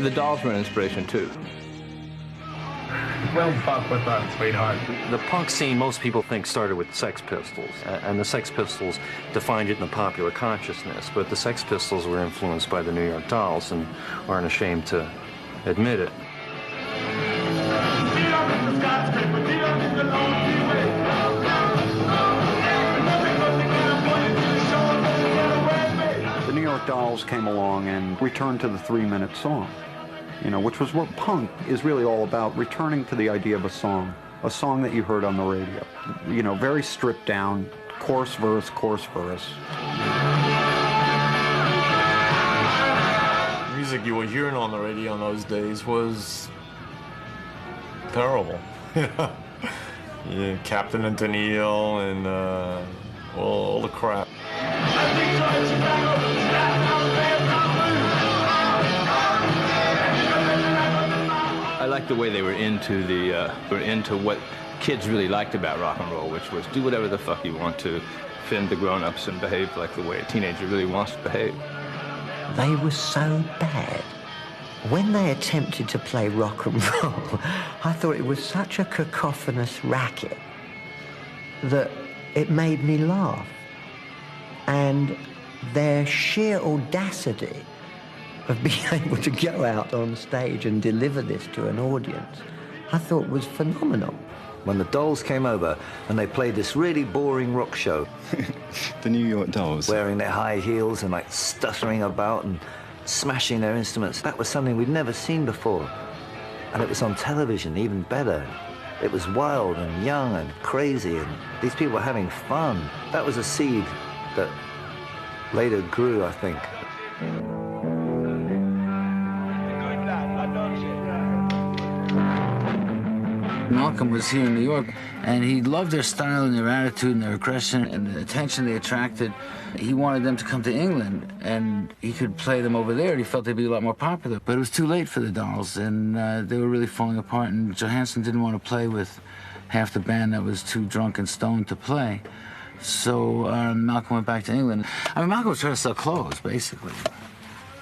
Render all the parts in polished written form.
The Dolls were an inspiration, too. Well, fuck with that, sweetheart. The punk scene, most people think, started with Sex Pistols, and the Sex Pistols defined it in the popular consciousness, but the Sex Pistols were influenced by the New York Dolls and aren't ashamed to admit it. The New York Dolls came along and returned to the 3-minute song, you know, which was what punk is really all about, returning to the idea of a song that you heard on the radio. You know, very stripped down, chorus, verse, chorus, verse. The music you were hearing on the radio in those days was terrible. Yeah, Captain and Tennille and all the crap. I liked the way they were into what kids really liked about rock and roll, which was do whatever the fuck you want to, offend the grown-ups and behave like the way a teenager really wants to behave. They were so bad. When they attempted to play rock and roll, I thought it was such a cacophonous racket that it made me laugh. And their sheer audacity of being able to go out on stage and deliver this to an audience, I thought was phenomenal. When the Dolls came over and they played this really boring rock show. The New York Dolls. Wearing their high heels and like stuttering about and smashing their instruments. That was something we'd never seen before. And it was on television, even better. It was wild and young and crazy, and these people were having fun. That was a seed that later grew, I think. Malcolm was here in New York, and he loved their style and their attitude and their aggression and the attention they attracted. He wanted them to come to England, and he could play them over there, and he felt they'd be a lot more popular. But it was too late for the Dolls, and they were really falling apart, and Johansson didn't want to play with half the band that was too drunk and stoned to play. So Malcolm went back to England. I mean, Malcolm was trying to sell clothes, basically.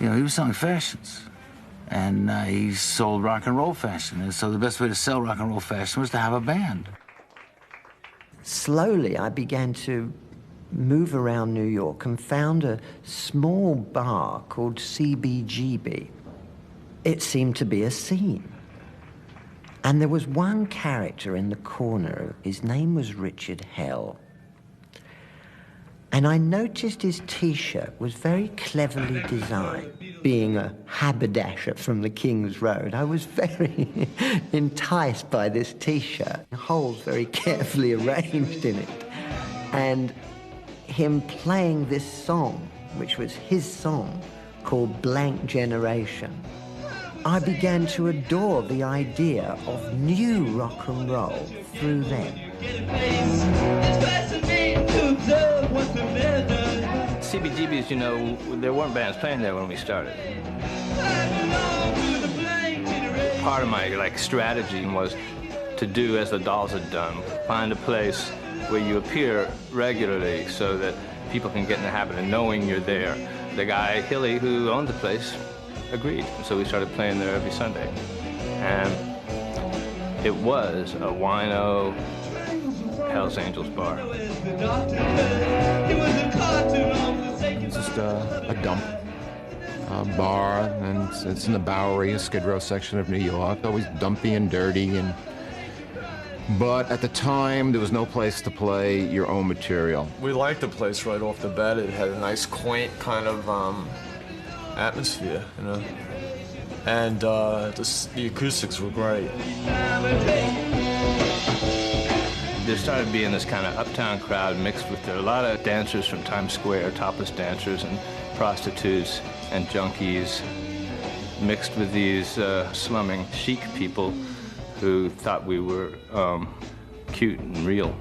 You know, he was selling fashions. And he sold rock and roll fashion. And so the best way to sell rock and roll fashion was to have a band. Slowly, I began to move around New York and found a small bar called CBGB. It seemed to be a scene. And there was one character in the corner. His name was Richard Hell. And I noticed his T-shirt was very cleverly designed. Being a haberdasher from the King's Road, I was very enticed by this T-shirt. Holes very carefully arranged in it. And him playing this song, which was his song, called Blank Generation. I began to adore the idea of new rock and roll through them. CBGBs, you know, there weren't bands playing there when we started. Part of my strategy was to do as the Dolls had done, find a place where you appear regularly so that people can get in the habit of knowing you're there. The guy, Hilly, who owned the place, agreed. So we started playing there every Sunday. And it was a wino Hell's Angels bar. It's just a dump, a bar, and it's in the Bowery, a Skid Row section of New York. Always dumpy and dirty, but at the time there was no place to play your own material. We liked the place right off the bat. It had a nice, quaint kind of atmosphere, you know, and the acoustics were great. There started being this kind of uptown crowd mixed with a lot of dancers from Times Square, topless dancers and prostitutes and junkies, mixed with these slumming chic people who thought we were cute and real.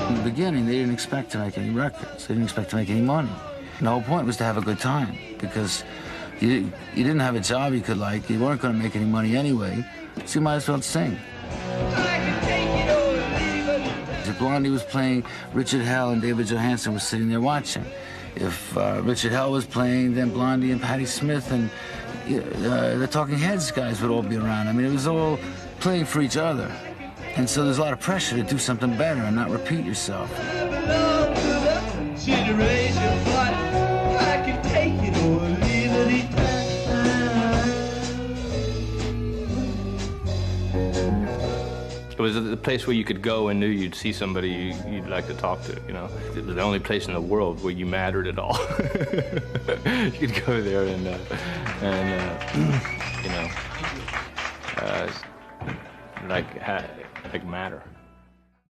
In the beginning, they didn't expect to make any records. They didn't expect to make any money. The whole point was to have a good time, because you didn't have a job you could like. You weren't going to make any money anyway, so you might as well sing. If Blondie was playing, Richard Hell and David Johansen were sitting there watching. If Richard Hell was playing, then Blondie and Patti Smith and the Talking Heads guys would all be around. I mean, it was all playing for each other. And so there's a lot of pressure to do something better and not repeat yourself. It was the place where you could go and knew you'd see somebody you'd like to talk to, you know. It was the only place in the world where you mattered at all. You could go there and you know, like matter.